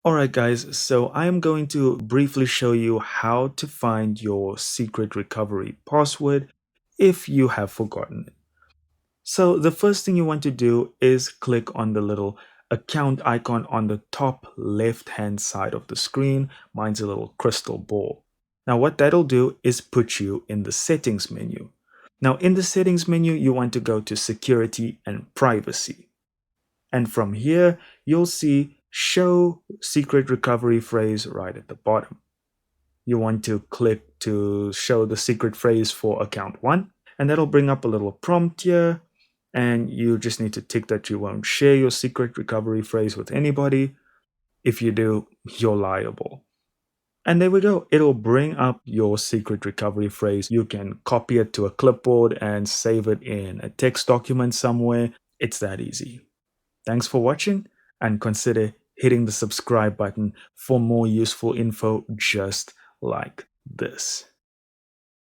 Alright, guys, so I am going to briefly show you how to find your secret recovery password if you have forgotten it. So, the first thing you want to do is click on the little account icon on the top left hand side of the screen. Mine's a little crystal ball. Now, what that'll do is put you in the settings menu. Now, in the settings menu, you want to go to security and privacy. And from here, you'll see show secret recovery phrase right at the bottom. You want to click to show the secret phrase for account one, and that'll bring up a little prompt here. And you just need to tick that you won't share your secret recovery phrase with anybody. If you do, you're liable. And there we go. It'll bring up your secret recovery phrase. You can copy it to a clipboard and save it in a text document somewhere. It's that easy. Thanks for watching, and consider hitting the subscribe button for more useful info just like this.